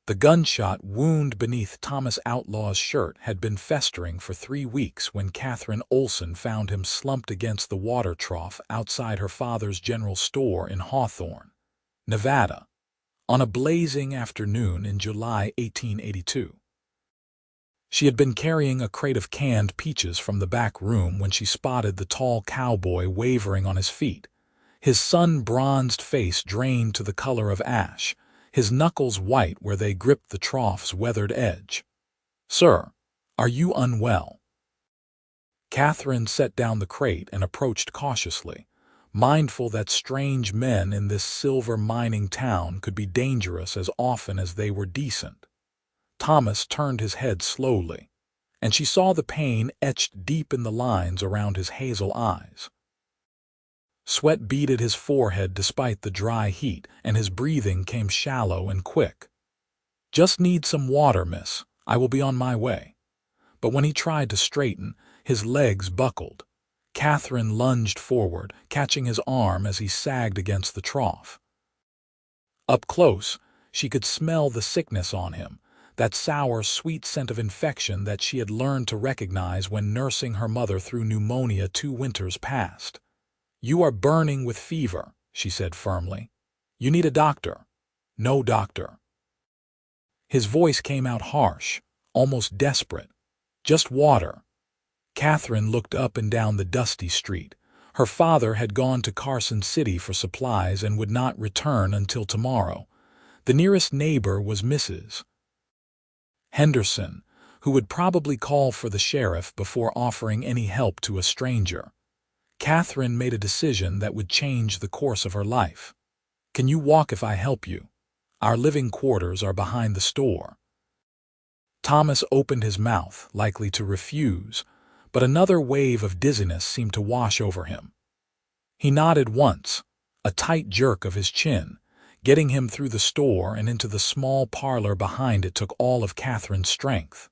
The gunshot wound beneath Thomas Outlaw's shirt had been festering for 3 weeks when Katherine Olsen found him slumped against the water trough outside her father's general store in Hawthorne, Nevada, on a blazing afternoon in July 1882. She had been carrying a crate of canned peaches from the back room when she spotted the tall cowboy wavering on his feet, his sun-bronzed face drained to the color of ash, his knuckles white where they gripped the trough's weathered edge. "Sir, are you unwell?" Katherine set down the crate and approached cautiously, mindful that strange men in this silver mining town could be dangerous as often as they were decent. Thomas turned his head slowly, and she saw the pain etched deep in the lines around his hazel eyes. Sweat beaded his forehead despite the dry heat, and his breathing came shallow and quick. "Just need some water, miss. I will be on my way." But when he tried to straighten, his legs buckled. Katherine lunged forward, catching his arm as he sagged against the trough. Up close, she could smell the sickness on him, that sour, sweet scent of infection that she had learned to recognize when nursing her mother through pneumonia 2 winters past. "You are burning with fever," she said firmly. "You need a doctor." "No doctor." His voice came out harsh, almost desperate. "Just water." Katherine looked up and down the dusty street. Her father had gone to Carson City for supplies and would not return until tomorrow. The nearest neighbor was Mrs. Henderson, who would probably call for the sheriff before offering any help to a stranger. Katherine made a decision that would change the course of her life. "Can you walk if I help you? Our living quarters are behind the store." Thomas opened his mouth, likely to refuse, but another wave of dizziness seemed to wash over him. He nodded once, a tight jerk of his chin. Getting him through the store and into the small parlor behind it took all of Katherine's strength.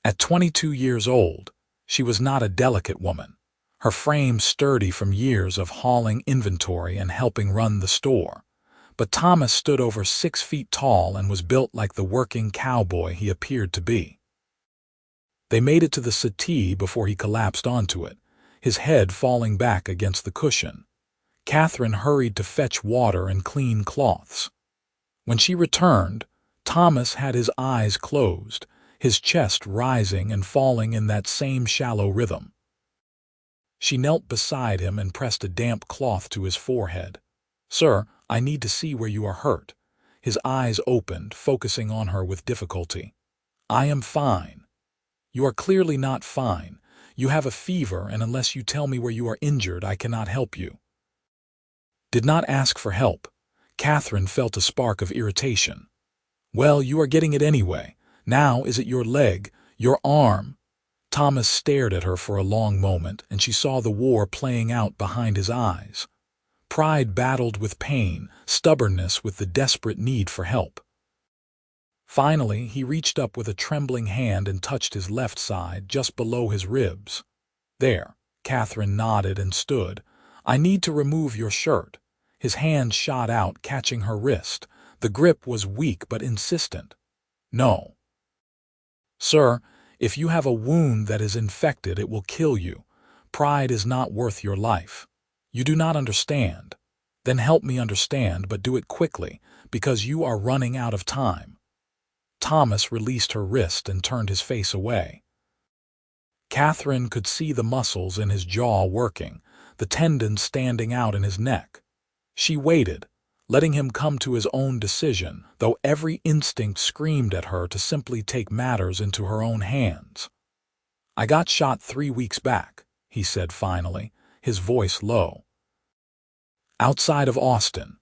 At 22 years old, she was not a delicate woman, her frame sturdy from years of hauling inventory and helping run the store. But Thomas stood over 6 feet tall and was built like the working cowboy he appeared to be. They made it to the settee before he collapsed onto it, his head falling back against the cushion. Katherine hurried to fetch water and clean cloths. When she returned, Thomas had his eyes closed, his chest rising and falling in that same shallow rhythm. She knelt beside him and pressed a damp cloth to his forehead. "Sir, I need to see where you are hurt." His eyes opened, focusing on her with difficulty. "I am fine." "You are clearly not fine. You have a fever, and unless you tell me where you are injured, I cannot help you." Did not ask for help. Katherine felt a spark of irritation. "Well, you are getting it anyway. Now is it your leg, your arm?" Thomas stared at her for a long moment, and she saw the war playing out behind his eyes. Pride battled with pain, stubbornness with the desperate need for help. Finally, he reached up with a trembling hand and touched his left side, just below his ribs. "There." Katherine nodded and stood. "I need to remove your shirt." His hand shot out, catching her wrist. The grip was weak but insistent. "No." "Sir, if you have a wound that is infected, it will kill you. Pride is not worth your life. You do not understand. Then help me understand, but do it quickly, because you are running out of time." Thomas released her wrist and turned his face away. Katherine could see the muscles in his jaw working, the tendons standing out in his neck. She waited, letting him come to his own decision, though every instinct screamed at her to simply take matters into her own hands. "I got shot 3 weeks back," he said finally, his voice low. "Outside of Austin.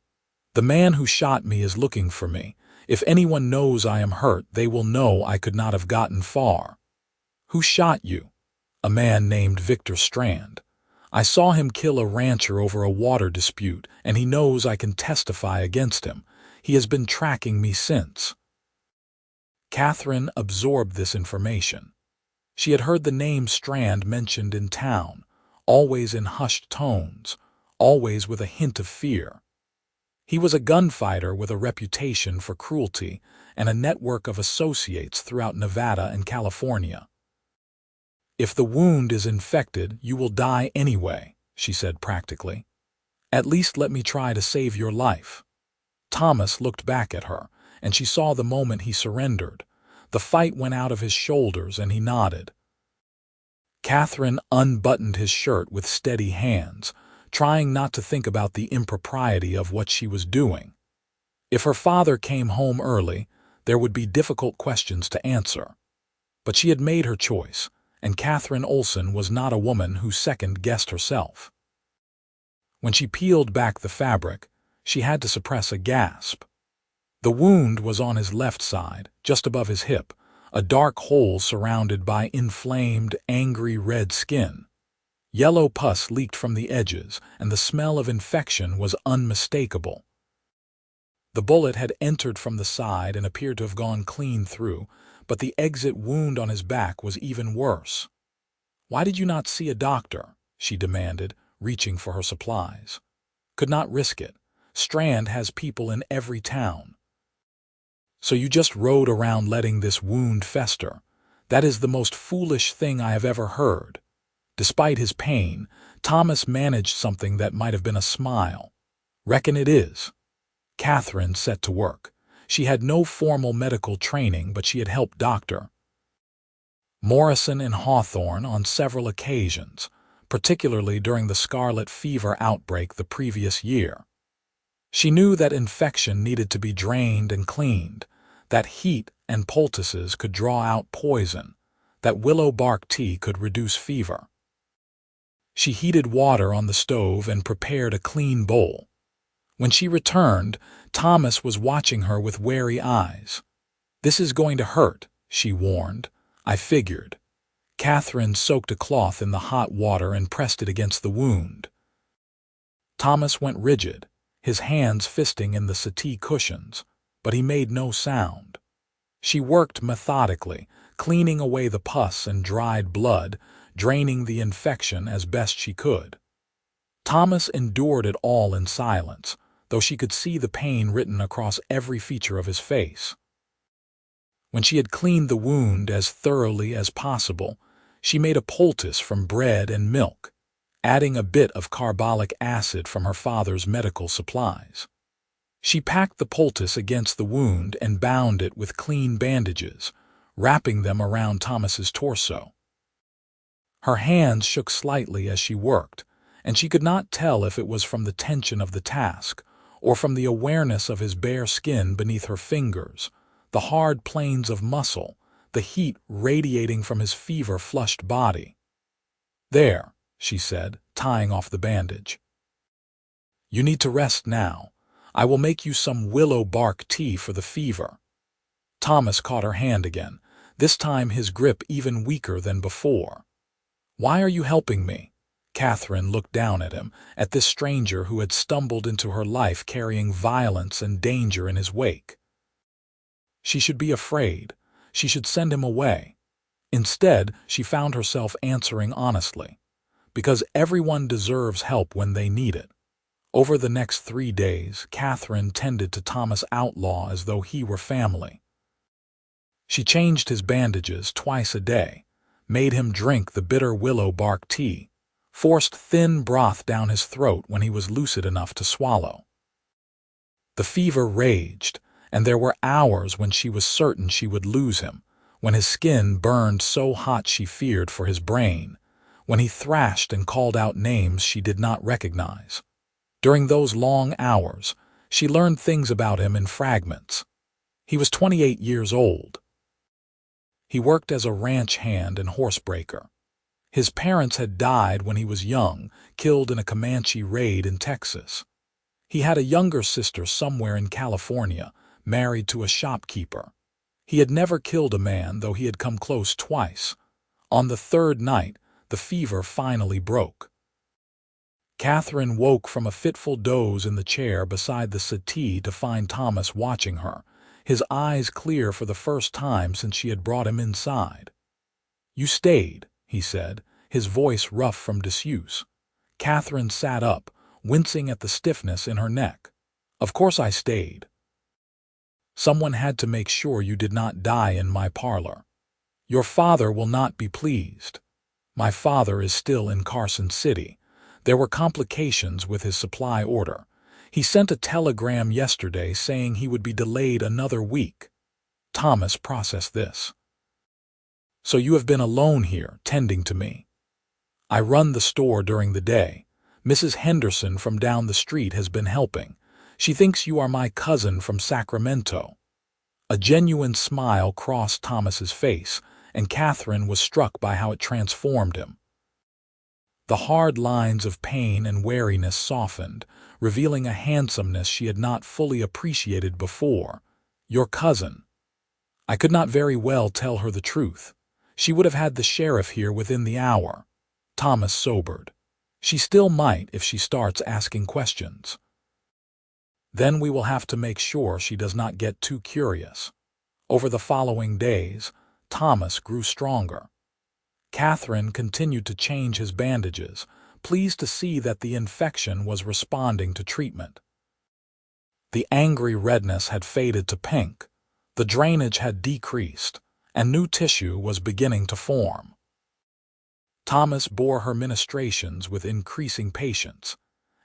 The man who shot me is looking for me. If anyone knows I am hurt, they will know I could not have gotten far." "Who shot you?" "A man named Victor Strand. I saw him kill a rancher over a water dispute, and he knows I can testify against him. He has been tracking me since." Katherine absorbed this information. She had heard the name Strand mentioned in town, always in hushed tones, always with a hint of fear. He was a gunfighter with a reputation for cruelty and a network of associates throughout Nevada and California. "If the wound is infected, you will die anyway," she said practically. "At least let me try to save your life." Thomas looked back at her, and she saw the moment he surrendered. The fight went out of his shoulders, and he nodded. Katherine unbuttoned his shirt with steady hands, trying not to think about the impropriety of what she was doing. If her father came home early, there would be difficult questions to answer. But she had made her choice, and Katherine Olsen was not a woman who second-guessed herself. When she peeled back the fabric, she had to suppress a gasp. The wound was on his left side, just above his hip, a dark hole surrounded by inflamed, angry red skin. Yellow pus leaked from the edges, and the smell of infection was unmistakable. The bullet had entered from the side and appeared to have gone clean through, but the exit wound on his back was even worse. "Why did you not see a doctor?" she demanded, reaching for her supplies. "Could not risk it. Strand has people in every town." "So you just rode around letting this wound fester? That is the most foolish thing I have ever heard." Despite his pain, Thomas managed something that might have been a smile. "Reckon it is." Katherine set to work. She had no formal medical training, but she had helped Dr. Morrison and Hawthorne on several occasions, particularly during the scarlet fever outbreak the previous year. She knew that infection needed to be drained and cleaned, that heat and poultices could draw out poison, that willow bark tea could reduce fever. She heated water on the stove and prepared a clean bowl. When she returned, Thomas was watching her with wary eyes. "This is going to hurt," she warned. "I figured." Katherine soaked a cloth in the hot water and pressed it against the wound. Thomas went rigid, his hands fisting in the settee cushions, but he made no sound. She worked methodically, cleaning away the pus and dried blood, draining the infection as best she could. Thomas endured it all in silence, though she could see the pain written across every feature of his face. When she had cleaned the wound as thoroughly as possible, she made a poultice from bread and milk, adding a bit of carbolic acid from her father's medical supplies. She packed the poultice against the wound and bound it with clean bandages, wrapping them around Thomas's torso. Her hands shook slightly as she worked, and she could not tell if it was from the tension of the task or from the awareness of his bare skin beneath her fingers, the hard planes of muscle, the heat radiating from his fever-flushed body. "There," she said, tying off the bandage. "You need to rest now. I will make you some willow bark tea for the fever." Thomas caught her hand again, this time his grip even weaker than before. "Why are you helping me?" Katherine looked down at him, at this stranger who had stumbled into her life carrying violence and danger in his wake. She should be afraid. She should send him away. Instead, she found herself answering honestly, "Because everyone deserves help when they need it." Over the next 3 days, Katherine tended to Thomas Outlaw as though he were family. She changed his bandages twice a day, made him drink the bitter willow bark tea, forced thin broth down his throat when he was lucid enough to swallow. The fever raged, and there were hours when she was certain she would lose him, when his skin burned so hot she feared for his brain, when he thrashed and called out names she did not recognize. During those long hours, she learned things about him in fragments. He was 28 years old. He worked as a ranch hand and horsebreaker. His parents had died when he was young, killed in a Comanche raid in Texas. He had a younger sister somewhere in California, married to a shopkeeper. He had never killed a man, though he had come close twice. On the third night, the fever finally broke. Katherine woke from a fitful doze in the chair beside the settee to find Thomas watching her, his eyes clear for the first time since she had brought him inside. "You stayed," he said, his voice rough from disuse. Katherine sat up, wincing at the stiffness in her neck. Of course I stayed. Someone had to make sure you did not die in my parlor. Your father will not be pleased. My father is still in Carson City. There were complications with his supply order. He sent a telegram yesterday saying he would be delayed another week. Thomas processed this. So you have been alone here, tending to me. I run the store during the day. Mrs. Henderson from down the street has been helping. She thinks you are my cousin from Sacramento. A genuine smile crossed Thomas's face, and Katherine was struck by how it transformed him. The hard lines of pain and weariness softened, revealing a handsomeness she had not fully appreciated before. Your cousin. I could not very well tell her the truth. She would have had the sheriff here within the hour. Thomas sobered. She still might if she starts asking questions. Then we will have to make sure she does not get too curious. Over the following days, Thomas grew stronger. Katherine continued to change his bandages, pleased to see that the infection was responding to treatment. The angry redness had faded to pink, the drainage had decreased, and new tissue was beginning to form. Thomas bore her ministrations with increasing patience,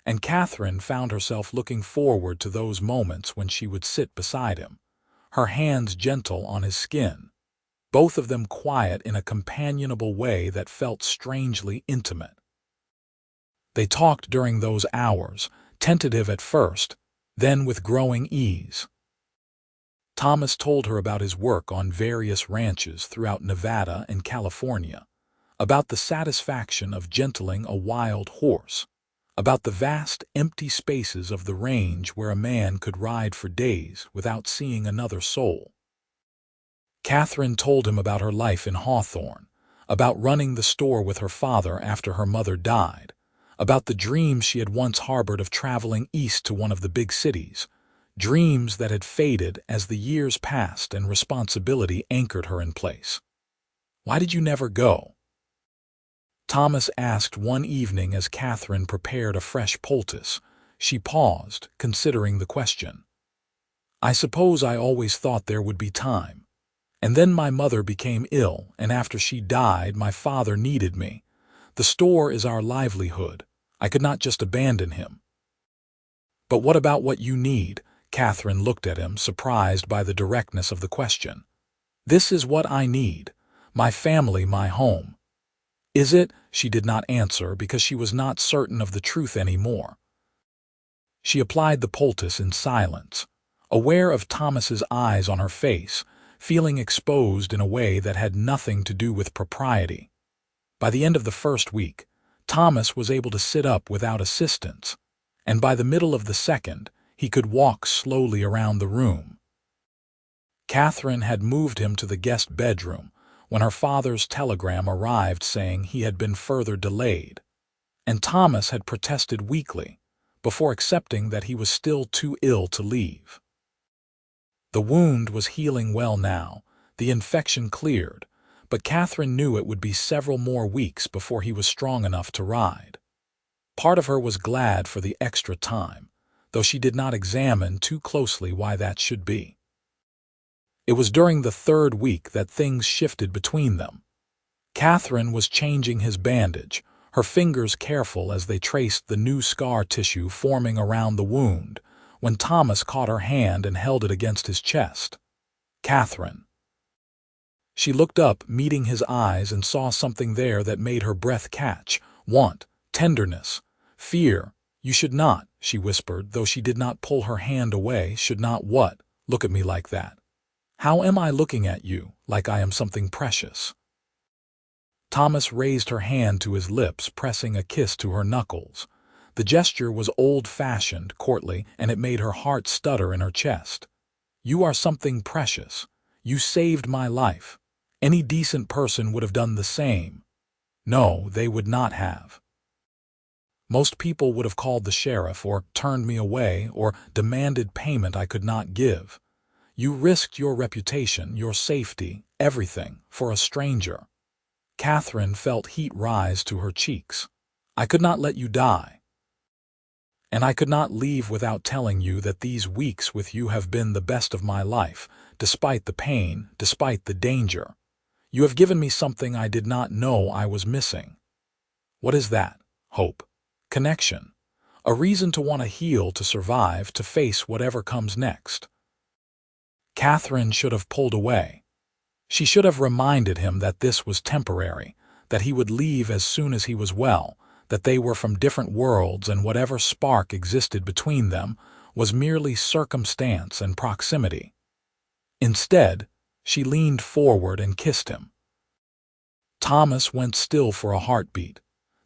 and Katherine found herself looking forward to those moments when she would sit beside him, her hands gentle on his skin, both of them quiet in a companionable way that felt strangely intimate. They talked during those hours, tentative at first, then with growing ease. Thomas told her about his work on various ranches throughout Nevada and California, about the satisfaction of gentling a wild horse, about the vast, empty spaces of the range where a man could ride for days without seeing another soul. Katherine told him about her life in Hawthorne, about running the store with her father after her mother died, about the dreams she had once harbored of traveling east to one of the big cities, dreams that had faded as the years passed and responsibility anchored her in place. Why did you never go? Thomas asked one evening as Katherine prepared a fresh poultice. She paused, considering the question. I suppose I always thought there would be time. And then my mother became ill, and after she died, my father needed me. The store is our livelihood. I could not just abandon him. But what about what you need? Katherine looked at him, surprised by the directness of the question. This is what I need. My family, my home. Is it? She did not answer because she was not certain of the truth anymore. She applied the poultice in silence, aware of Thomas's eyes on her face, feeling exposed in a way that had nothing to do with propriety. By the end of the first week, Thomas was able to sit up without assistance, and by the middle of the second, he could walk slowly around the room. Katherine had moved him to the guest bedroom when her father's telegram arrived saying he had been further delayed, and Thomas had protested weakly before accepting that he was still too ill to leave. The wound was healing well now, the infection cleared, but Katherine knew it would be several more weeks before he was strong enough to ride. Part of her was glad for the extra time, though she did not examine too closely why that should be. It was during the third week that things shifted between them. Katherine was changing his bandage, her fingers careful as they traced the new scar tissue forming around the wound, when Thomas caught her hand and held it against his chest. Katherine. She looked up, meeting his eyes, and saw something there that made her breath catch. Want, tenderness, fear. You should not, she whispered, though she did not pull her hand away. Should not what? Look at me like that. How am I looking at you, like I am something precious? Thomas raised her hand to his lips, pressing a kiss to her knuckles. The gesture was old-fashioned, courtly, and it made her heart stutter in her chest. You are something precious. You saved my life. Any decent person would have done the same. No, they would not have. Most people would have called the sheriff, or turned me away, or demanded payment I could not give. You risked your reputation, your safety, everything, for a stranger. Katherine felt heat rise to her cheeks. I could not let you die. and I could not leave without telling you that these weeks with you have been the best of my life, despite the pain, despite the danger. You have given me something I did not know I was missing. What is that? Hope. Connection. A reason to want to heal, to survive, to face whatever comes next. Katherine should have pulled away. She should have reminded him that this was temporary, that he would leave as soon as he was well, that they were from different worlds and whatever spark existed between them was merely circumstance and proximity. Instead, she leaned forward and kissed him. Thomas went still for a heartbeat.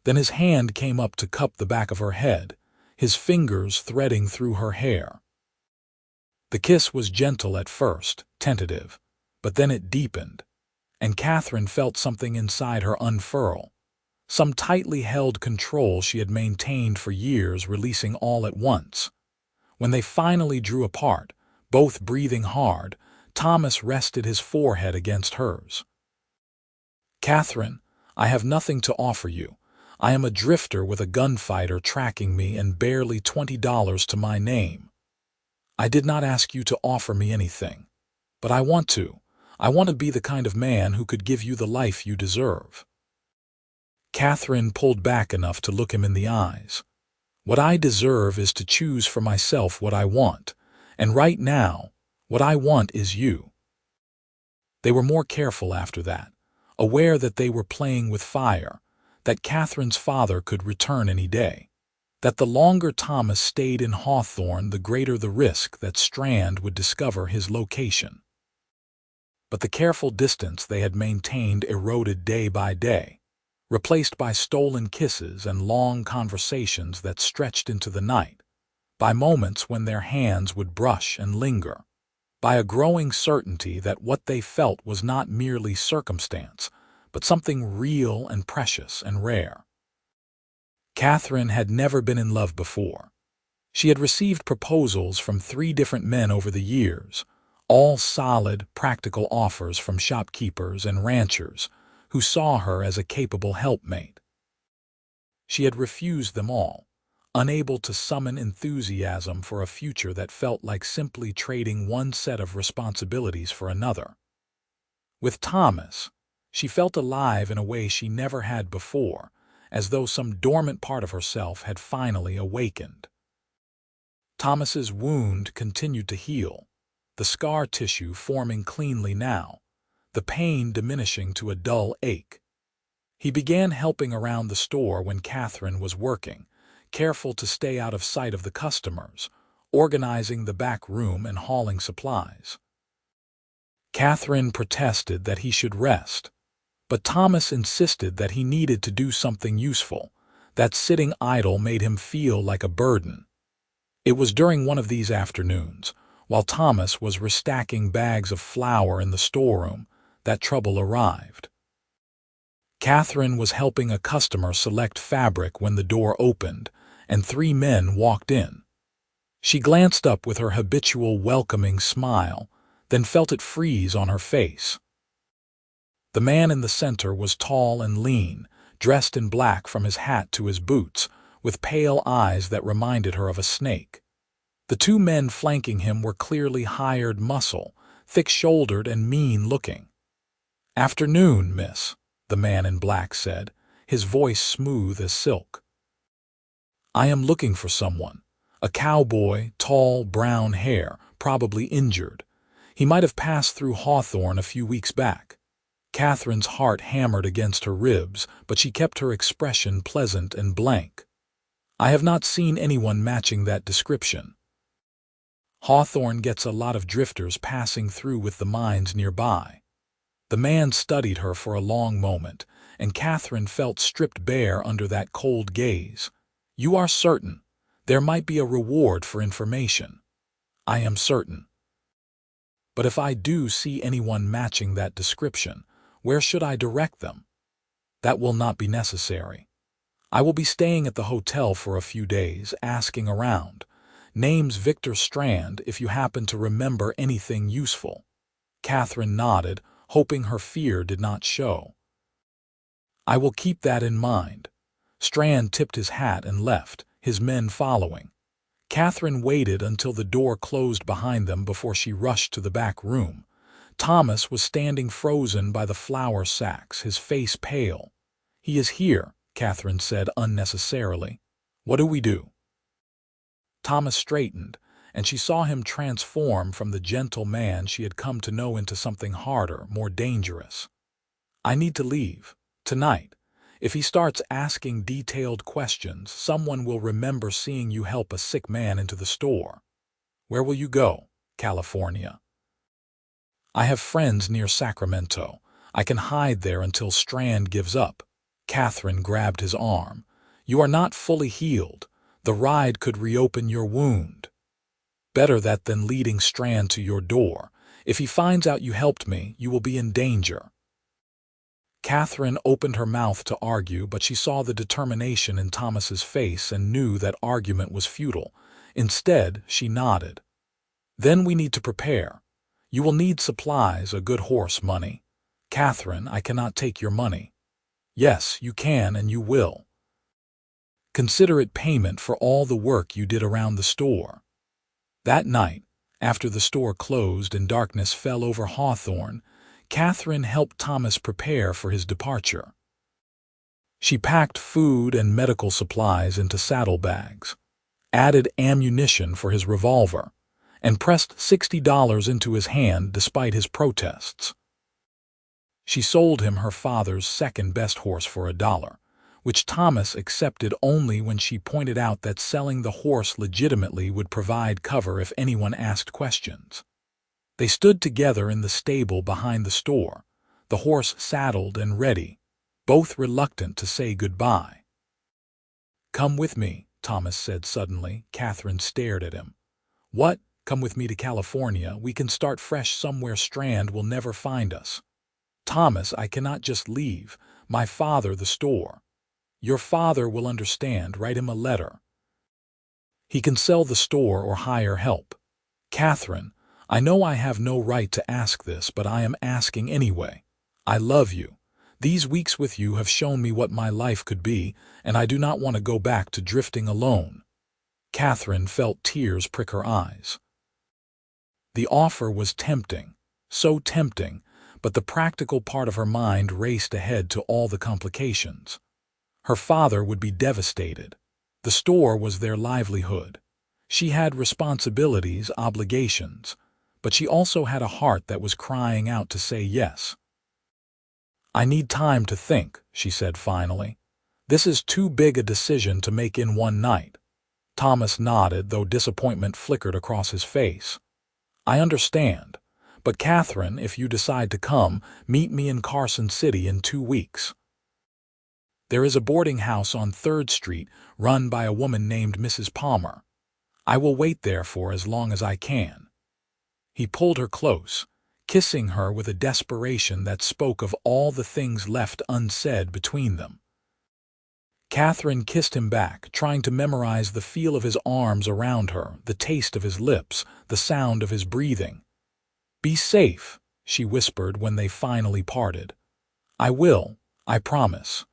Then his hand came up to cup the back of her head, his fingers threading through her hair. The kiss was gentle at first, tentative, but then it deepened, and Katherine felt something inside her unfurl, some tightly held control she had maintained for years releasing all at once. When they finally drew apart, both breathing hard, Thomas rested his forehead against hers. "Katherine, I have nothing to offer you. I am a drifter with a gunfighter tracking me and barely $20 to my name. I did not ask you to offer me anything, but I want to. I want to be the kind of man who could give you the life you deserve." Katherine pulled back enough to look him in the eyes. "What I deserve is to choose for myself what I want, and right now, what I want is you." They were more careful after that, aware that they were playing with fire, that Katherine's father could return any day, that the longer Thomas stayed in Hawthorne, the greater the risk that Strand would discover his location. But the careful distance they had maintained eroded day by day, replaced by stolen kisses and long conversations that stretched into the night, by moments when their hands would brush and linger, by a growing certainty that what they felt was not merely circumstance, but something real and precious and rare. Katherine had never been in love before. She had received proposals from 3 different men over the years, all solid, practical offers from shopkeepers and ranchers who saw her as a capable helpmate. She had refused them all, unable to summon enthusiasm for a future that felt like simply trading one set of responsibilities for another. With Thomas, she felt alive in a way she never had before, as though some dormant part of herself had finally awakened. Thomas's wound continued to heal, the scar tissue forming cleanly now, the pain diminishing to a dull ache. He began helping around the store when Katherine was working, careful to stay out of sight of the customers, organizing the back room and hauling supplies. Katherine protested that he should rest, but Thomas insisted that he needed to do something useful, that sitting idle made him feel like a burden. It was during one of these afternoons, while Thomas was restacking bags of flour in the storeroom, that trouble arrived. Katherine was helping a customer select fabric when the door opened, and 3 men walked in. She glanced up with her habitual welcoming smile, then felt it freeze on her face. The man in the center was tall and lean, dressed in black from his hat to his boots, with pale eyes that reminded her of a snake. The 2 men flanking him were clearly hired muscle, thick-shouldered and mean-looking. "Afternoon, miss," the man in black said, his voice smooth as silk. "I am looking for someone. A cowboy, tall, brown hair, probably injured. He might have passed through Hawthorne a few weeks back." Katherine's heart hammered against her ribs, but she kept her expression pleasant and blank. "I have not seen anyone matching that description. Hawthorne gets a lot of drifters passing through with the mines nearby." The man studied her for a long moment, and Katherine felt stripped bare under that cold gaze. "You are certain? There might be a reward for information." "I am certain. But if I do see anyone matching that description, where should I direct them?" "That will not be necessary. I will be staying at the hotel for a few days, asking around. Name's Victor Strand if you happen to remember anything useful." Katherine nodded, hoping her fear did not show. "I will keep that in mind." Strand tipped his hat and left, his men following. Katherine waited until the door closed behind them before she rushed to the back room. Thomas was standing frozen by the flour sacks, his face pale. "He is here," Katherine said unnecessarily. "What do we do?" Thomas straightened, and she saw him transform from the gentle man she had come to know into something harder, more dangerous. "I need to leave. Tonight. If he starts asking detailed questions, someone will remember seeing you help a sick man into the store." "Where will you go?" "California. I have friends near Sacramento. I can hide there until Strand gives up." Katherine grabbed his arm. "You are not fully healed. The ride could reopen your wound. Better that than leading Strand to your door. If he finds out you helped me, you will be in danger." Katherine opened her mouth to argue, but she saw the determination in Thomas's face and knew that argument was futile. Instead, she nodded. "Then we need to prepare. You will need supplies, a good horse, money." "Katherine, I cannot take your money." "Yes, you can and you will. Consider it payment for all the work you did around the store." That night, after the store closed and darkness fell over Hawthorne, Katherine helped Thomas prepare for his departure. She packed food and medical supplies into saddlebags, added ammunition for his revolver, and pressed $60 into his hand despite his protests. She sold him her father's second-best horse for $1, which Thomas accepted only when she pointed out that selling the horse legitimately would provide cover if anyone asked questions. They stood together in the stable behind the store, the horse saddled and ready, both reluctant to say goodbye. "Come with me," Thomas said suddenly. Katherine stared at him. "What? Come with me to California? We can start fresh somewhere. Strand will never find us." "Thomas, I cannot just leave. My father, the store." "Your father will understand. Write him a letter. He can sell the store or hire help." "Katherine, I know I have no right to ask this, but I am asking anyway. I love you. These weeks with you have shown me what my life could be, and I do not want to go back to drifting alone." Katherine felt tears prick her eyes. The offer was tempting, so tempting, but the practical part of her mind raced ahead to all the complications. Her father would be devastated. The store was their livelihood. She had responsibilities, obligations, but she also had a heart that was crying out to say yes. "I need time to think," she said finally. "This is too big a decision to make in one night." Thomas nodded, though disappointment flickered across his face. "I understand. But Katherine, if you decide to come, meet me in Carson City in 2 weeks. There is a boarding house on 3rd Street run by a woman named Mrs. Palmer. I will wait there for as long as I can." He pulled her close, kissing her with a desperation that spoke of all the things left unsaid between them. Katherine kissed him back, trying to memorize the feel of his arms around her, the taste of his lips, the sound of his breathing. "Be safe," she whispered when they finally parted. "I will, I promise."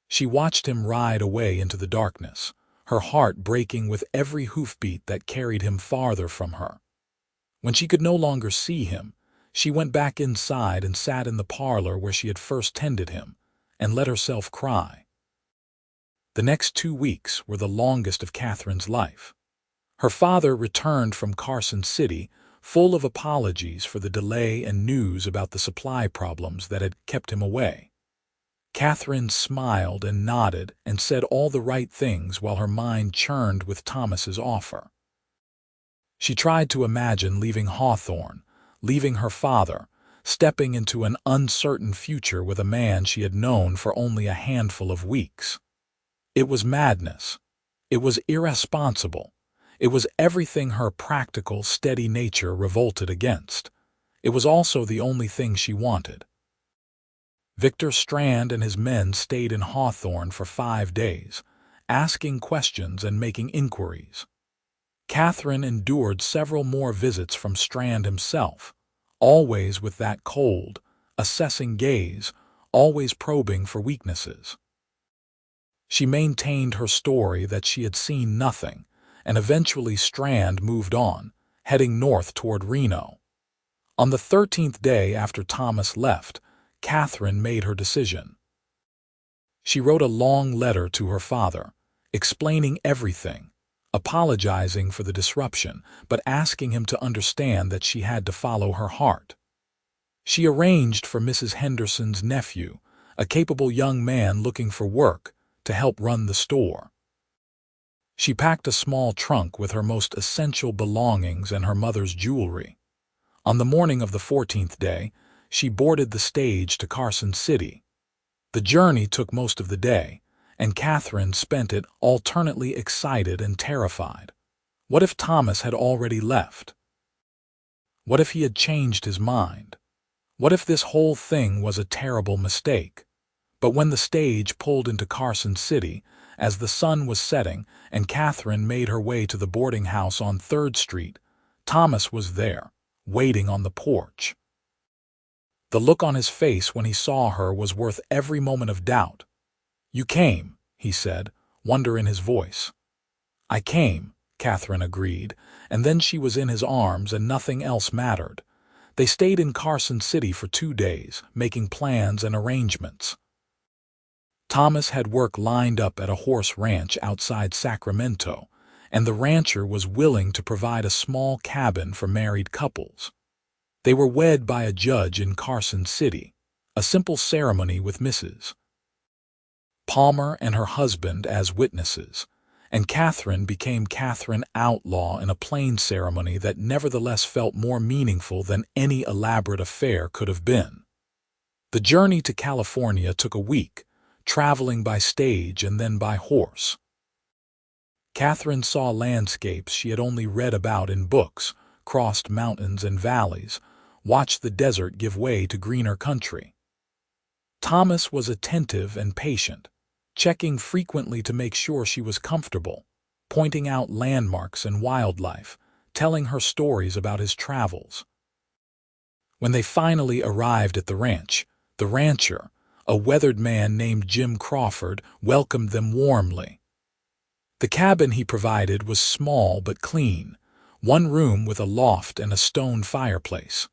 She watched him ride away into the darkness, her heart breaking with every hoofbeat that carried him farther from her. When she could no longer see him, she went back inside and sat in the parlor where she had first tended him, and let herself cry. The next 2 weeks were the longest of Katherine's life. Her father returned from Carson City, full of apologies for the delay and news about the supply problems that had kept him away. Katherine smiled and nodded and said all the right things while her mind churned with Thomas's offer. She tried to imagine leaving Hawthorne, leaving her father, stepping into an uncertain future with a man she had known for only a handful of weeks. It was madness. It was irresponsible. It was everything her practical, steady nature revolted against. It was also the only thing she wanted. Victor Strand and his men stayed in Hawthorne for 5 days, asking questions and making inquiries. Katherine endured several more visits from Strand himself, always with that cold, assessing gaze, always probing for weaknesses. She maintained her story that she had seen nothing, and eventually Strand moved on, heading north toward Reno. On the 13th day after Thomas left, Katherine made her decision. She wrote a long letter to her father, explaining everything, apologizing for the disruption, but asking him to understand that she had to follow her heart. She arranged for Mrs. Henderson's nephew, a capable young man looking for work, to help run the store. She packed a small trunk with her most essential belongings and her mother's jewelry. On the morning of the 14th day, she boarded the stage to Carson City. The journey took most of the day, and Katherine spent it alternately excited and terrified. What if Thomas had already left? What if he had changed his mind? What if this whole thing was a terrible mistake? But when the stage pulled into Carson City, as the sun was setting and Katherine made her way to the boarding house on 3rd Street, Thomas was there, waiting on the porch. The look on his face when he saw her was worth every moment of doubt. "You came," he said, wonder in his voice. "I came," Katherine agreed, and then she was in his arms and nothing else mattered. They stayed in Carson City for 2 days, making plans and arrangements. Thomas had work lined up at a horse ranch outside Sacramento, and the rancher was willing to provide a small cabin for married couples. They were wed by a judge in Carson City, a simple ceremony with Mrs. Palmer and her husband as witnesses, and Katherine became Katherine Outlaw in a plain ceremony that nevertheless felt more meaningful than any elaborate affair could have been. The journey to California took a week, traveling by stage and then by horse. Katherine saw landscapes she had only read about in books, crossed mountains and valleys, watched the desert give way to greener country. Thomas was attentive and patient, checking frequently to make sure she was comfortable, pointing out landmarks and wildlife, telling her stories about his travels. When they finally arrived at the ranch, the rancher, a weathered man named Jim Crawford, welcomed them warmly. The cabin he provided was small but clean, one room with a loft and a stone fireplace.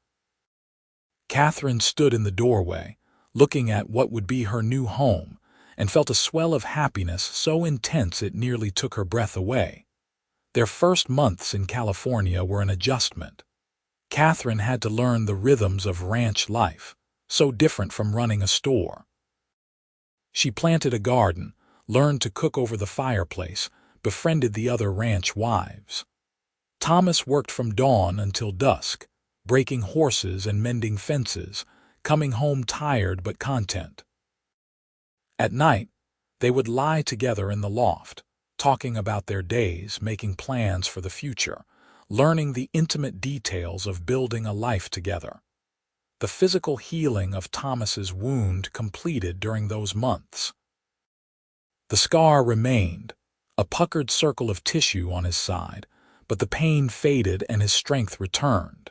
Katherine stood in the doorway, looking at what would be her new home, and felt a swell of happiness so intense it nearly took her breath away. Their first months in California were an adjustment. Katherine had to learn the rhythms of ranch life, so different from running a store. She planted a garden, learned to cook over the fireplace, befriended the other ranch wives. Thomas worked from dawn until dusk, breaking horses and mending fences, coming home tired but content. At night, they would lie together in the loft, talking about their days, making plans for the future, learning the intimate details of building a life together. The physical healing of Thomas's wound completed during those months. The scar remained, a puckered circle of tissue on his side, but the pain faded and his strength returned.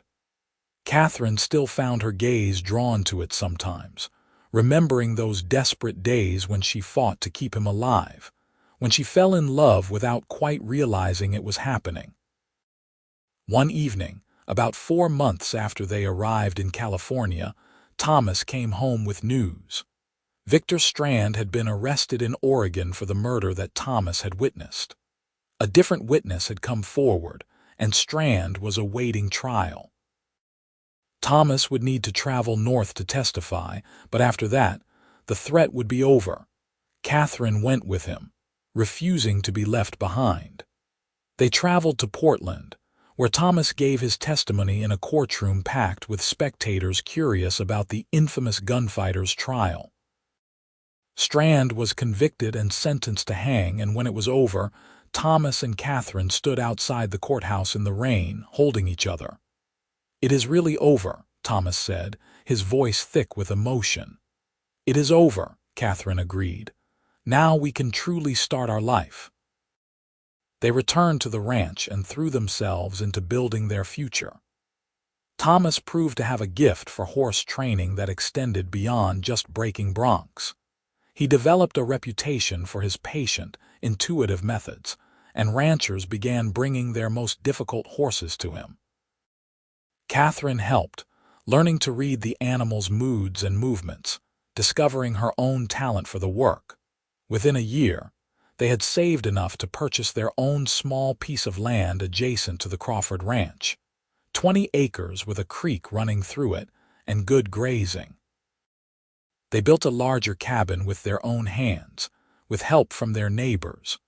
Katherine still found her gaze drawn to it sometimes, remembering those desperate days when she fought to keep him alive, when she fell in love without quite realizing it was happening. One evening, about 4 months after they arrived in California, Thomas came home with news. Victor Strand had been arrested in Oregon for the murder that Thomas had witnessed. A different witness had come forward, and Strand was awaiting trial. Thomas would need to travel north to testify, but after that, the threat would be over. Katherine went with him, refusing to be left behind. They traveled to Portland, where Thomas gave his testimony in a courtroom packed with spectators curious about the infamous gunfighter's trial. Strand was convicted and sentenced to hang, and when it was over, Thomas and Katherine stood outside the courthouse in the rain, holding each other. "It is really over," Thomas said, his voice thick with emotion. "It is over," Katherine agreed. "Now we can truly start our life." They returned to the ranch and threw themselves into building their future. Thomas proved to have a gift for horse training that extended beyond just breaking broncs. He developed a reputation for his patient, intuitive methods, and ranchers began bringing their most difficult horses to him. Katherine helped, learning to read the animals' moods and movements, discovering her own talent for the work. Within a year, they had saved enough to purchase their own small piece of land adjacent to the Crawford Ranch, 20 acres with a creek running through it and good grazing. They built a larger cabin with their own hands, with help from their neighbors,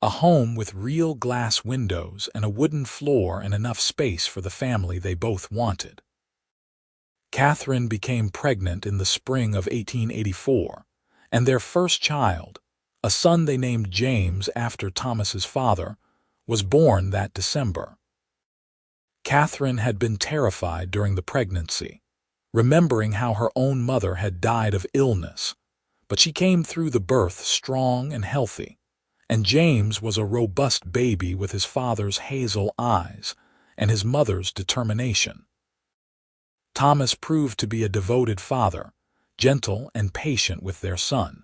a home with real glass windows and a wooden floor and enough space for the family they both wanted. Katherine became pregnant in the spring of 1884, and their first child, a son they named James after Thomas's father, was born that December. Katherine had been terrified during the pregnancy, remembering how her own mother had died of illness, but she came through the birth strong and healthy, and James was a robust baby with his father's hazel eyes and his mother's determination. Thomas proved to be a devoted father, gentle and patient with their son.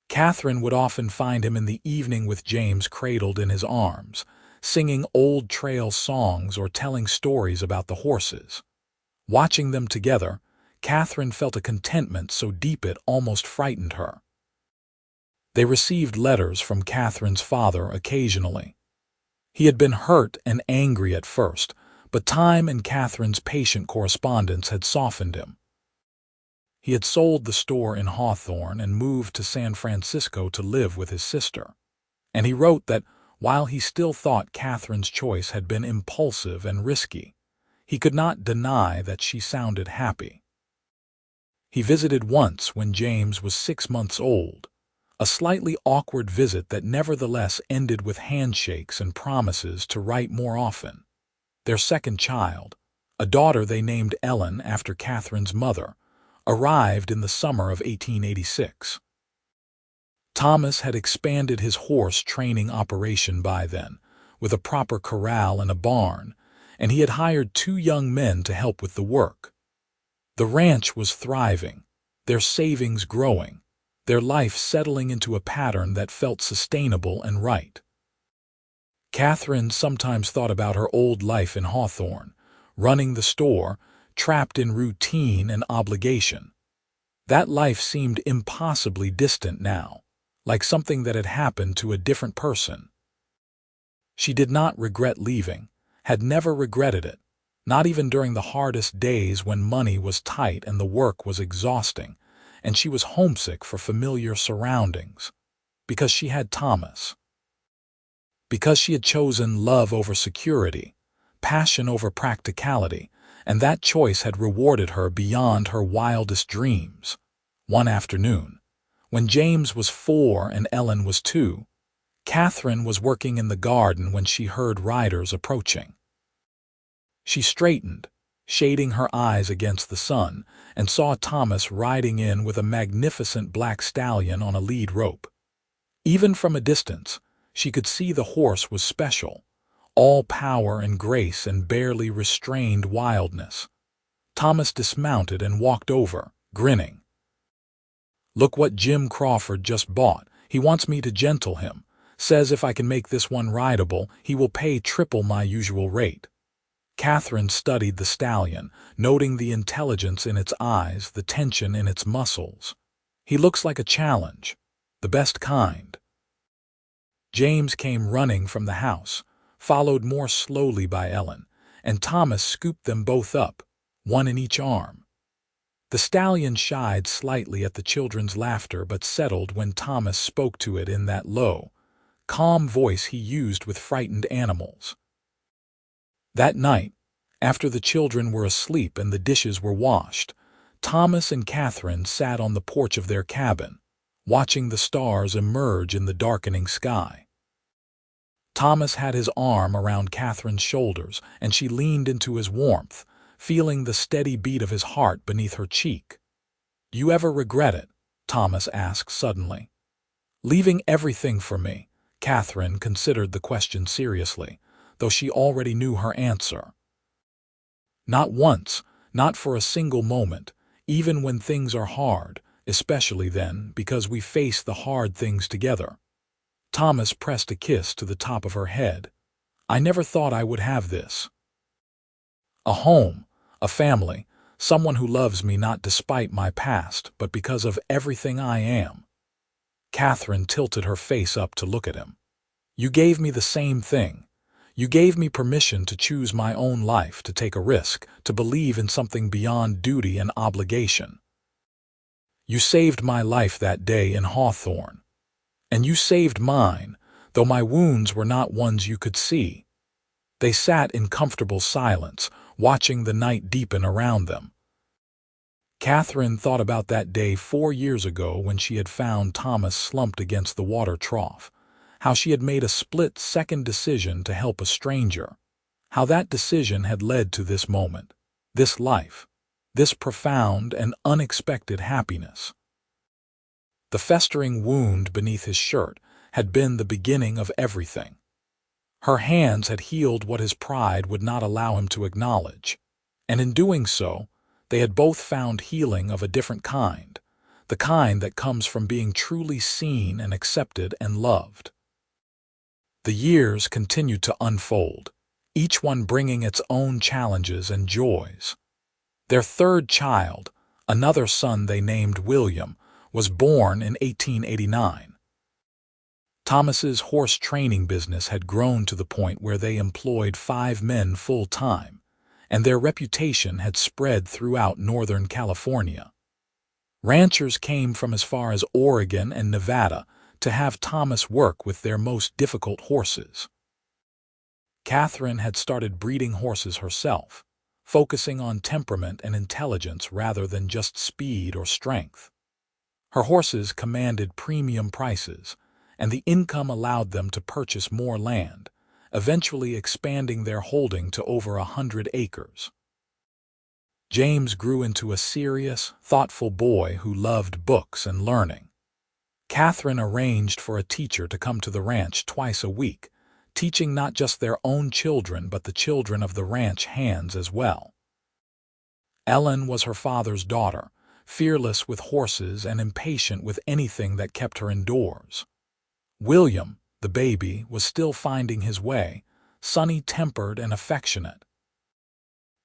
Katherine would often find him in the evening with James cradled in his arms, singing old trail songs or telling stories about the horses. Watching them together, Katherine felt a contentment so deep it almost frightened her. They received letters from Katherine's father occasionally. He had been hurt and angry at first, but time and Katherine's patient correspondence had softened him. He had sold the store in Hawthorne and moved to San Francisco to live with his sister, and he wrote that while he still thought Katherine's choice had been impulsive and risky, he could not deny that she sounded happy. He visited once when James was 6 months old, a slightly awkward visit that nevertheless ended with handshakes and promises to write more often. Their second child, a daughter they named Ellen after Katherine's mother, arrived in the summer of 1886. Thomas had expanded his horse training operation by then, with a proper corral and a barn, and he had hired 2 young men to help with the work. The ranch was thriving, their savings growing, their life settling into a pattern that felt sustainable and right. Katherine sometimes thought about her old life in Hawthorne, running the store, trapped in routine and obligation. That life seemed impossibly distant now, like something that had happened to a different person. She did not regret leaving, had never regretted it, not even during the hardest days when money was tight and the work was exhausting, and she was homesick for familiar surroundings, because she had Thomas. Because she had chosen love over security, passion over practicality, and that choice had rewarded her beyond her wildest dreams. One afternoon, when James was 4 and Ellen was 2, Katherine was working in the garden when she heard riders approaching. She straightened, shading her eyes against the sun, and saw Thomas riding in with a magnificent black stallion on a lead rope. Even from a distance, she could see the horse was special, all power and grace and barely restrained wildness. Thomas dismounted and walked over, grinning. "Look what Jim Crawford just bought. He wants me to gentle him. Says if I can make this one rideable, he will pay triple my usual rate." Katherine studied the stallion, noting the intelligence in its eyes, the tension in its muscles. "He looks like a challenge, the best kind." James came running from the house, followed more slowly by Ellen, and Thomas scooped them both up, one in each arm. The stallion shied slightly at the children's laughter but settled when Thomas spoke to it in that low, calm voice he used with frightened animals. That night, after the children were asleep and the dishes were washed, Thomas and Katherine sat on the porch of their cabin, watching the stars emerge in the darkening sky. Thomas had his arm around Katherine's shoulders, and she leaned into his warmth, feeling the steady beat of his heart beneath her cheek. "You ever regret it?" Thomas asked suddenly. "Leaving everything for me?" Katherine considered the question seriously, though she already knew her answer. "Not once, not for a single moment, even when things are hard, especially then, because we face the hard things together." Thomas pressed a kiss to the top of her head. "I never thought I would have this. A home, a family, someone who loves me not despite my past, but because of everything I am." Katherine tilted her face up to look at him. "You gave me the same thing. You gave me permission to choose my own life, to take a risk, to believe in something beyond duty and obligation. You saved my life that day in Hawthorne. And you saved mine, though my wounds were not ones you could see." They sat in comfortable silence, watching the night deepen around them. Katherine thought about that day 4 years ago when she had found Thomas slumped against the water trough, how she had made a split-second decision to help a stranger, how that decision had led to this moment, this life, this profound and unexpected happiness. The festering wound beneath his shirt had been the beginning of everything. Her hands had healed what his pride would not allow him to acknowledge, and in doing so, they had both found healing of a different kind, the kind that comes from being truly seen and accepted and loved. The years continued to unfold, each one bringing its own challenges and joys. Their third child, another son they named William, was born in 1889. Thomas's horse training business had grown to the point where they employed 5 men full-time, and their reputation had spread throughout Northern California. Ranchers came from as far as Oregon and Nevada to have Thomas work with their most difficult horses. Katherine had started breeding horses herself, focusing on temperament and intelligence rather than just speed or strength. Her horses commanded premium prices, and the income allowed them to purchase more land, eventually expanding their holding to over 100 acres. James grew into a serious, thoughtful boy who loved books and learning. Katherine arranged for a teacher to come to the ranch twice a week, teaching not just their own children but the children of the ranch hands as well. Ellen was her father's daughter, fearless with horses and impatient with anything that kept her indoors. William, the baby, was still finding his way, sunny-tempered and affectionate.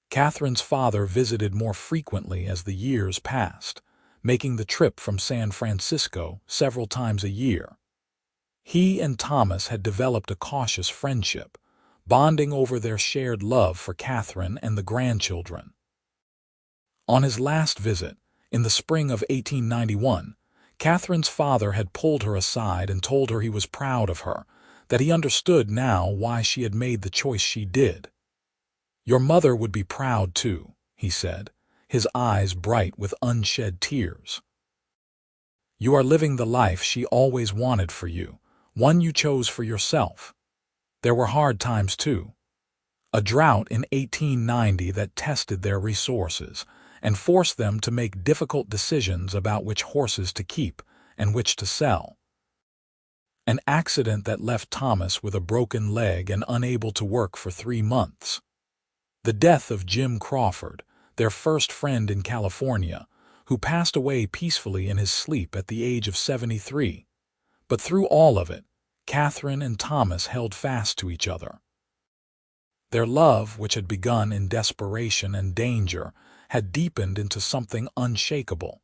Katherine's father visited more frequently as the years passed, making the trip from San Francisco several times a year. He and Thomas had developed a cautious friendship, bonding over their shared love for Katherine and the grandchildren. On his last visit, in the spring of 1891, Katherine's father had pulled her aside and told her he was proud of her, that he understood now why she had made the choice she did. "Your mother would be proud too," he said, his eyes bright with unshed tears. "You are living the life she always wanted for you, one you chose for yourself. There were hard times too. A drought in 1890 that tested their resources and forced them to make difficult decisions about which horses to keep and which to sell. An accident that left Thomas with a broken leg and unable to work for 3 months. The death of Jim Crawford, their first friend in California, who passed away peacefully in his sleep at the age of 73. But through all of it, Katherine and Thomas held fast to each other. Their love, which had begun in desperation and danger, had deepened into something unshakable.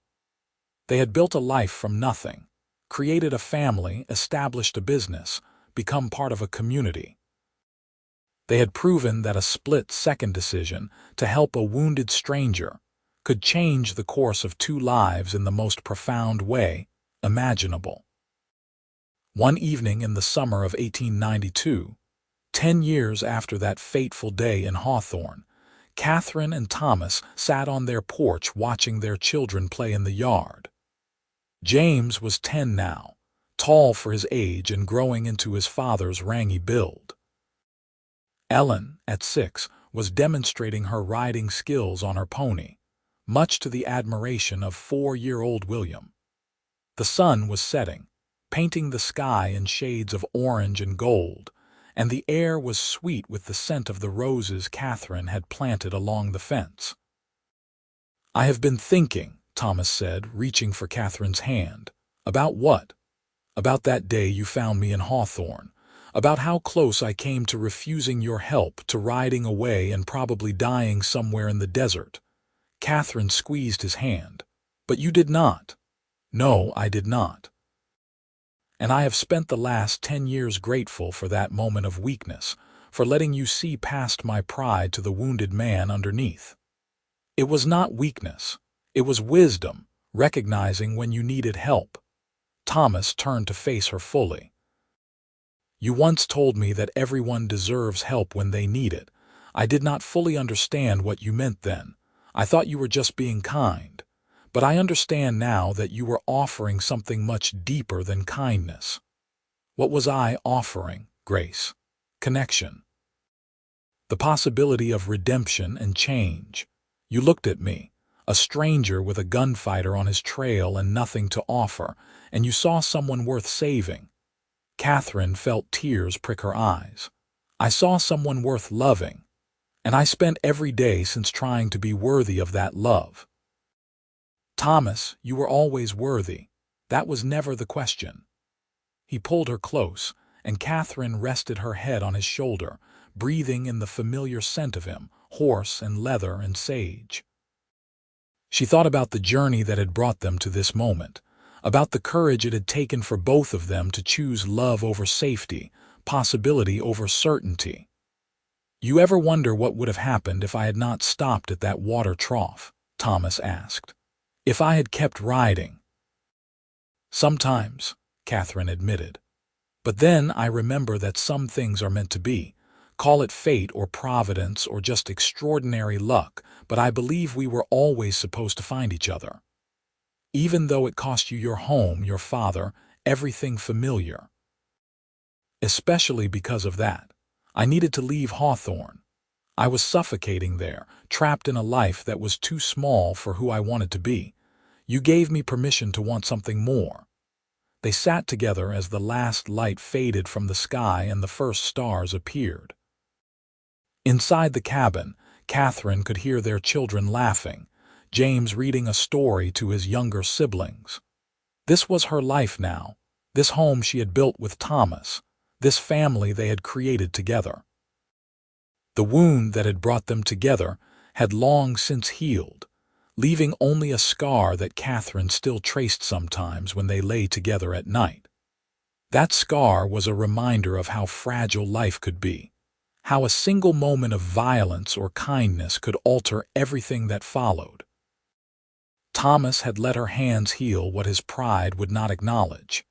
They had built a life from nothing, created a family, established a business, become part of a community. They had proven that a split-second decision to help a wounded stranger could change the course of 2 lives in the most profound way imaginable. One evening in the summer of 1892, 10 years after that fateful day in Hawthorne, Katherine and Thomas sat on their porch watching their children play in the yard. James was 10 now, tall for his age and growing into his father's rangy build. Ellen, at 6, was demonstrating her riding skills on her pony, much to the admiration of 4-year-old William. The sun was setting, painting the sky in shades of orange and gold, and the air was sweet with the scent of the roses Katherine had planted along the fence. "I have been thinking," Thomas said, reaching for Katherine's hand. "About what?" about that day you found me in Hawthorne, about how close I came to refusing your help, to riding away and probably dying somewhere in the desert." Katherine squeezed his hand. "But you did not." "No, I did not. And I have spent the last 10 years grateful for that moment of weakness, for letting you see past my pride to the wounded man underneath. It was not weakness. It was wisdom, recognizing when you needed help." Thomas turned to face her fully. "You once told me that everyone deserves help when they need it. I did not fully understand what you meant then. I thought you were just being kind. But I understand now that you were offering something much deeper than kindness." "What was I offering, Grace?" "Connection. The possibility of redemption and change. You looked at me, a stranger with a gunfighter on his trail and nothing to offer, and you saw someone worth saving." Katherine felt tears prick her eyes. "I saw someone worth loving, and I spent every day since trying to be worthy of that love." "Thomas, you were always worthy. That was never the question." He pulled her close, and Katherine rested her head on his shoulder, breathing in the familiar scent of him, horse and leather and sage. She thought about the journey that had brought them to this moment, about the courage it had taken for both of them to choose love over safety, possibility over certainty. "You ever wonder what would have happened if I had not stopped at that water trough?" Thomas asked. "If I had kept riding?" "Sometimes," Katherine admitted. "But then I remember that some things are meant to be. Call it fate or providence or just extraordinary luck, but I believe we were always supposed to find each other. Even though it cost you your home, your father, everything familiar. Especially because of that. I needed to leave Hawthorne. I was suffocating there, trapped in a life that was too small for who I wanted to be. You gave me permission to want something more." They sat together as the last light faded from the sky and the first stars appeared. Inside the cabin, Katherine could hear their children laughing, James reading a story to his younger siblings. This was her life now, this home she had built with Thomas, this family they had created together. The wound that had brought them together had long since healed, leaving only a scar that Katherine still traced sometimes when they lay together at night. That scar was a reminder of how fragile life could be, how a single moment of violence or kindness could alter everything that followed. Thomas had let her hands heal what his pride would not acknowledge,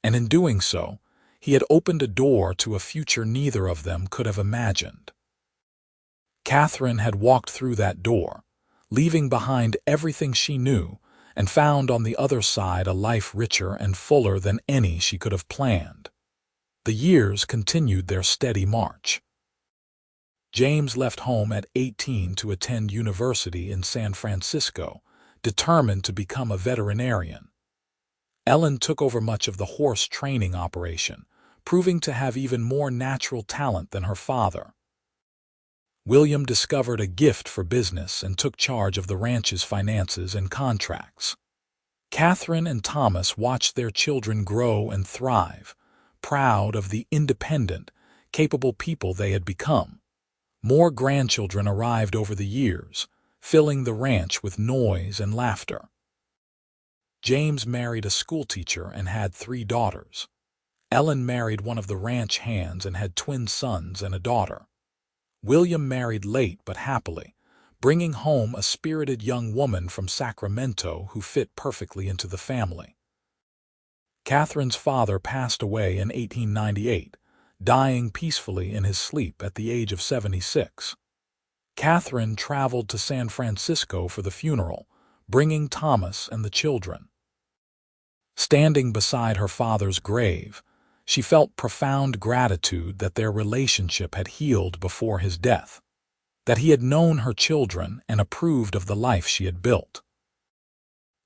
and in doing so, he had opened a door to a future neither of them could have imagined. Katherine had walked through that door, leaving behind everything she knew, and found on the other side a life richer and fuller than any she could have planned. The years continued their steady march. James left home at 18 to attend university in San Francisco, determined to become a veterinarian. Ellen took over much of the horse training operation, proving to have even more natural talent than her father. William discovered a gift for business and took charge of the ranch's finances and contracts. Katherine and Thomas watched their children grow and thrive, proud of the independent, capable people they had become. More grandchildren arrived over the years, filling the ranch with noise and laughter. James married a schoolteacher and had 3 daughters. Ellen married one of the ranch hands and had twin sons and a daughter. William married late but happily, bringing home a spirited young woman from Sacramento who fit perfectly into the family. Katherine's father passed away in 1898, dying peacefully in his sleep at the age of 76. Katherine traveled to San Francisco for the funeral, bringing Thomas and the children. Standing beside her father's grave, she felt profound gratitude that their relationship had healed before his death, that he had known her children and approved of the life she had built.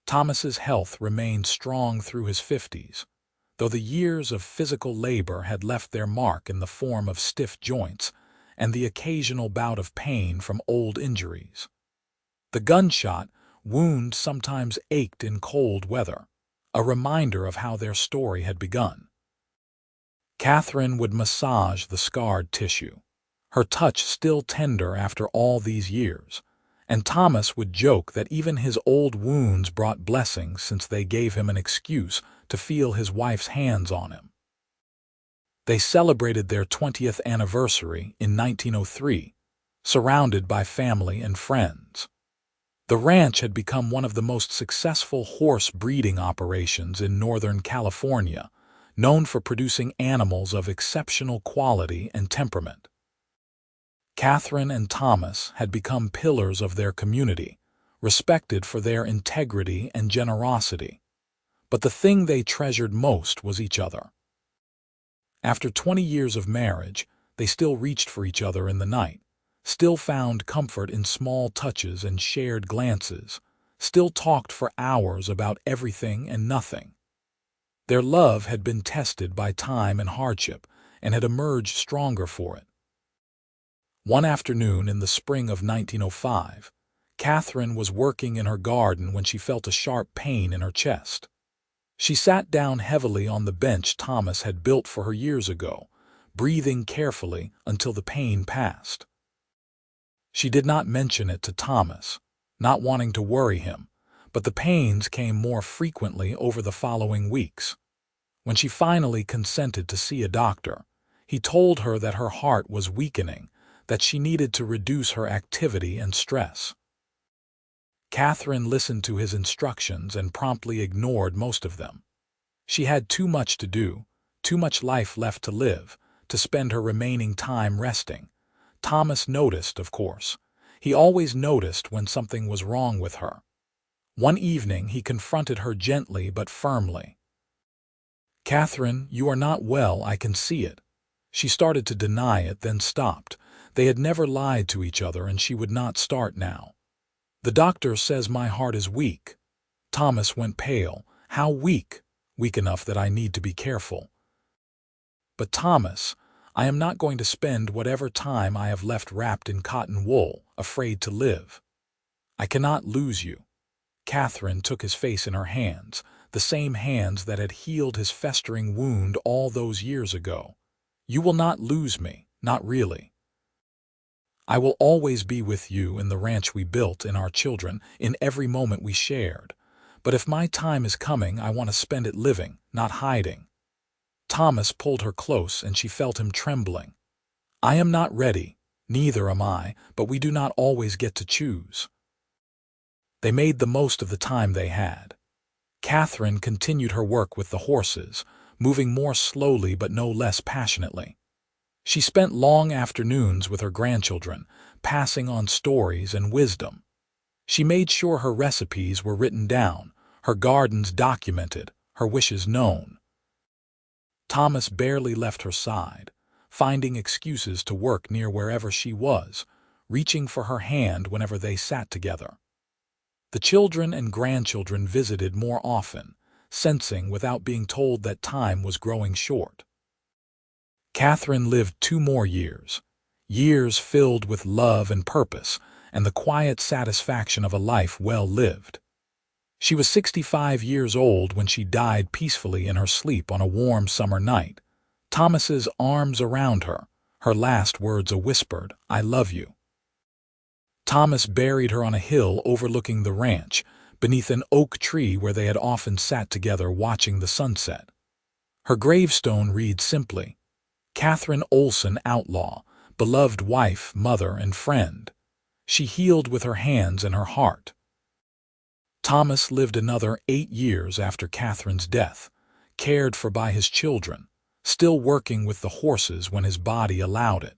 Thomas's health remained strong through his 50s, though the years of physical labor had left their mark in the form of stiff joints and the occasional bout of pain from old injuries. The gunshot wound sometimes ached in cold weather, a reminder of how their story had begun. Katherine would massage the scarred tissue, her touch still tender after all these years, and Thomas would joke that even his old wounds brought blessings since they gave him an excuse to feel his wife's hands on him. They celebrated their 20th anniversary in 1903, surrounded by family and friends. The ranch had become one of the most successful horse breeding operations in Northern California, known for producing animals of exceptional quality and temperament. Katherine and Thomas had become pillars of their community, respected for their integrity and generosity. But the thing they treasured most was each other. After 20 years of marriage, they still reached for each other in the night, still found comfort in small touches and shared glances, still talked for hours about everything and nothing. Their love had been tested by time and hardship and had emerged stronger for it. One afternoon in the spring of 1905, Katherine was working in her garden when she felt a sharp pain in her chest. She sat down heavily on the bench Thomas had built for her years ago, breathing carefully until the pain passed. She did not mention it to Thomas, not wanting to worry him, but the pains came more frequently over the following weeks. When she finally consented to see a doctor, he told her that her heart was weakening, that she needed to reduce her activity and stress. Katherine listened to his instructions and promptly ignored most of them. She had too much to do, too much life left to live, to spend her remaining time resting. Thomas noticed, of course. He always noticed when something was wrong with her. One evening he confronted her gently but firmly. "Katherine, you are not well, I can see it." She started to deny it, then stopped. They had never lied to each other, and she would not start now. "The doctor says my heart is weak." Thomas went pale. "How weak?" "Weak enough that I need to be careful." "But Thomas, I am not going to spend whatever time I have left wrapped in cotton wool, afraid to live. I cannot lose you." Katherine took his face in her hands, the same hands that had healed his festering wound all those years ago. "You will not lose me, not really. I will always be with you in the ranch we built, in our children, in every moment we shared. But if my time is coming, I want to spend it living, not hiding." Thomas pulled her close, and she felt him trembling. "I am not ready, neither am I, but we do not always get to choose." They made the most of the time they had. Katherine continued her work with the horses, moving more slowly but no less passionately. She spent long afternoons with her grandchildren, passing on stories and wisdom. She made sure her recipes were written down, her gardens documented, her wishes known. Thomas barely left her side, finding excuses to work near wherever she was, reaching for her hand whenever they sat together. The children and grandchildren visited more often, sensing without being told that time was growing short. Katherine lived 2 more years, years filled with love and purpose and the quiet satisfaction of a life well lived. She was 65 years old when she died peacefully in her sleep on a warm summer night, Thomas's arms around her, her last words a whispered, "I love you." Thomas buried her on a hill overlooking the ranch, beneath an oak tree where they had often sat together watching the sunset. Her gravestone reads simply, "Katherine Olsen Outlaw, beloved wife, mother, and friend. She healed with her hands and her heart." Thomas lived another 8 years after Katherine's death, cared for by his children, still working with the horses when his body allowed it.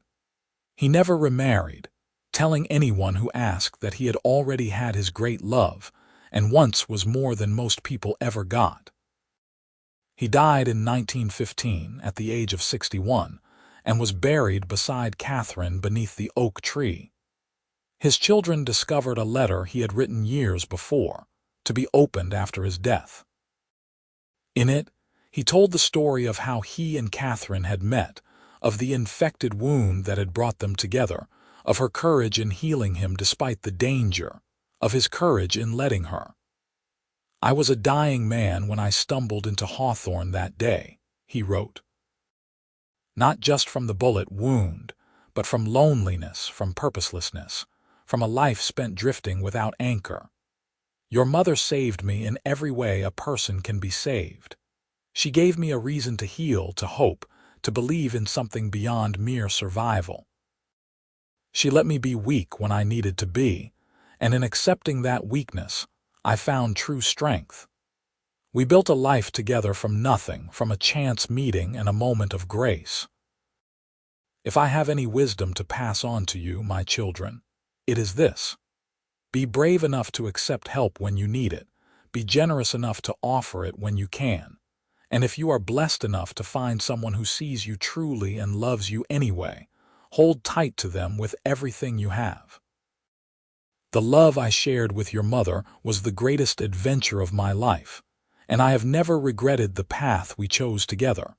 He never remarried, telling anyone who asked that he had already had his great love, and once was more than most people ever got. He died in 1915 at the age of 61 and was buried beside Katherine beneath the oak tree. His children discovered a letter he had written years before, to be opened after his death. In it, he told the story of how he and Katherine had met, of the infected wound that had brought them together, of her courage in healing him despite the danger, of his courage in letting her. "I was a dying man when I stumbled into Hawthorne that day," he wrote. "Not just from the bullet wound, but from loneliness, from purposelessness, from a life spent drifting without anchor. Your mother saved me in every way a person can be saved. She gave me a reason to heal, to hope, to believe in something beyond mere survival. She let me be weak when I needed to be, and in accepting that weakness, I found true strength. We built a life together from nothing, from a chance meeting and a moment of grace. If I have any wisdom to pass on to you, my children, it is this. Be brave enough to accept help when you need it. Be generous enough to offer it when you can. And if you are blessed enough to find someone who sees you truly and loves you anyway, hold tight to them with everything you have. The love I shared with your mother was the greatest adventure of my life, and I have never regretted the path we chose together."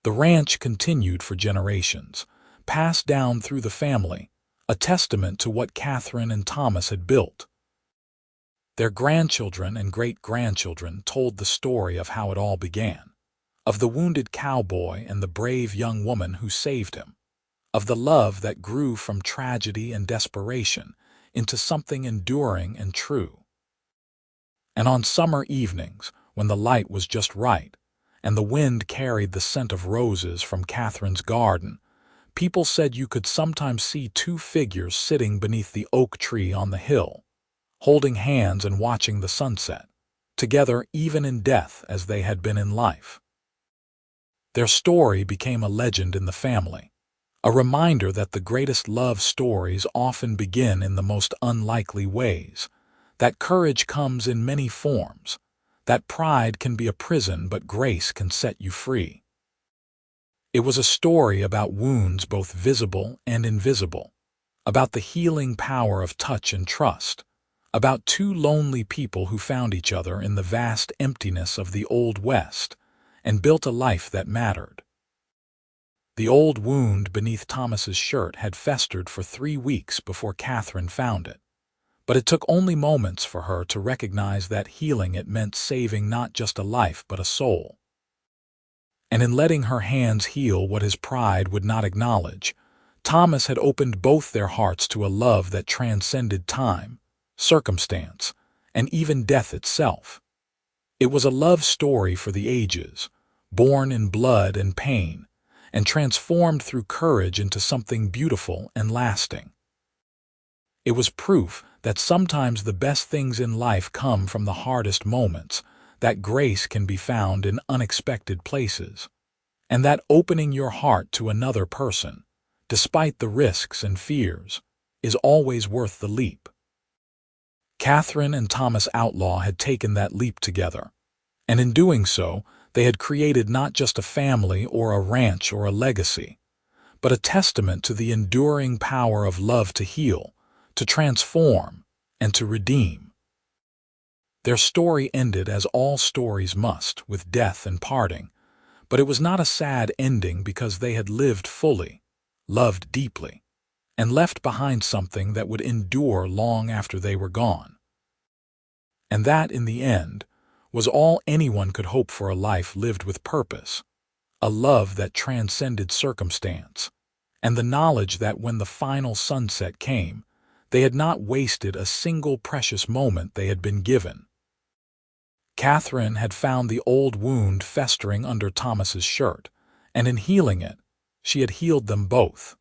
The ranch continued for generations, passed down through the family, a testament to what Katherine and Thomas had built. Their grandchildren and great-grandchildren told the story of how it all began, of the wounded cowboy and the brave young woman who saved him, of the love that grew from tragedy and desperation into something enduring and true. And on summer evenings, when the light was just right, and the wind carried the scent of roses from Katherine's garden, people said you could sometimes see two figures sitting beneath the oak tree on the hill, holding hands and watching the sunset, together even in death as they had been in life. Their story became a legend in the family, a reminder that the greatest love stories often begin in the most unlikely ways, that courage comes in many forms, that pride can be a prison but grace can set you free. It was a story about wounds both visible and invisible, about the healing power of touch and trust, about two lonely people who found each other in the vast emptiness of the Old West and built a life that mattered. The old wound beneath Thomas's shirt had festered for 3 weeks before Katherine found it, but it took only moments for her to recognize that healing it meant saving not just a life but a soul. And in letting her hands heal what his pride would not acknowledge, Thomas had opened both their hearts to a love that transcended time, circumstance, and even death itself. It was a love story for the ages, born in blood and pain, and transformed through courage into something beautiful and lasting. It was proof that sometimes the best things in life come from the hardest moments, that grace can be found in unexpected places, and that opening your heart to another person, despite the risks and fears, is always worth the leap. Katherine and Thomas Outlaw had taken that leap together, and in doing so, they had created not just a family or a ranch or a legacy, but a testament to the enduring power of love to heal, to transform, and to redeem. Their story ended as all stories must, with death and parting, but it was not a sad ending because they had lived fully, loved deeply, and left behind something that would endure long after they were gone. And that, in the end, was all anyone could hope for: a life lived with purpose, a love that transcended circumstance, and the knowledge that when the final sunset came, they had not wasted a single precious moment they had been given. Katherine had found the old wound festering under Thomas's shirt, and in healing it, she had healed them both.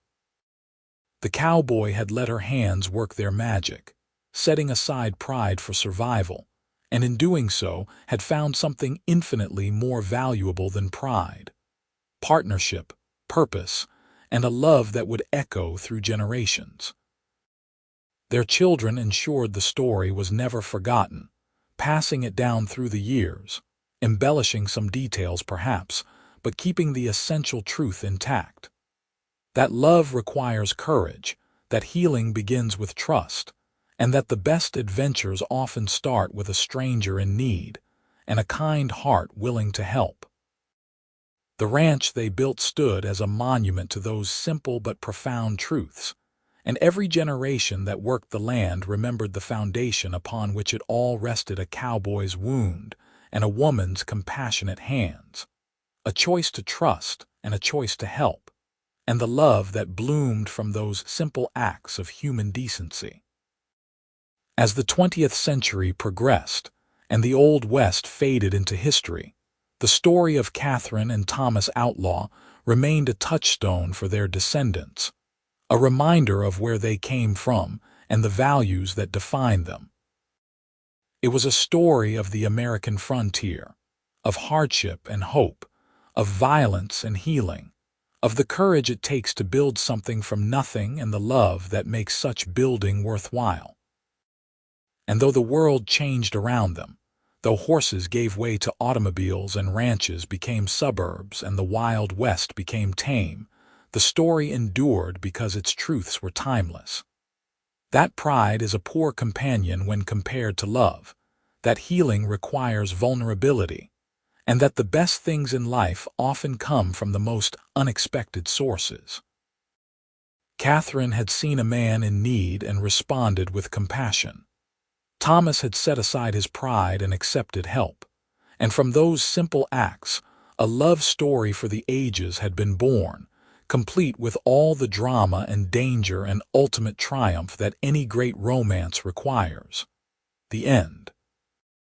The cowboy had let her hands work their magic, setting aside pride for survival, and in doing so had found something infinitely more valuable than pride: partnership, purpose, and a love that would echo through generations. Their children ensured the story was never forgotten, passing it down through the years, embellishing some details perhaps, but keeping the essential truth intact. That love requires courage, that healing begins with trust, and that the best adventures often start with a stranger in need and a kind heart willing to help. The ranch they built stood as a monument to those simple but profound truths, and every generation that worked the land remembered the foundation upon which it all rested: a cowboy's wound and a woman's compassionate hands, a choice to trust and a choice to help, and the love that bloomed from those simple acts of human decency. As the 20th century progressed and the Old West faded into history, the story of Katherine and Thomas Outlaw remained a touchstone for their descendants, a reminder of where they came from and the values that defined them. It was a story of the American frontier, of hardship and hope, of violence and healing, of the courage it takes to build something from nothing and the love that makes such building worthwhile. And though the world changed around them, though horses gave way to automobiles and ranches became suburbs and the Wild West became tame, the story endured because its truths were timeless. That pride is a poor companion when compared to love, that healing requires vulnerability, and that the best things in life often come from the most unexpected sources. Katherine had seen a man in need and responded with compassion. Thomas had set aside his pride and accepted help, and from those simple acts, a love story for the ages had been born, complete with all the drama and danger and ultimate triumph that any great romance requires. The end.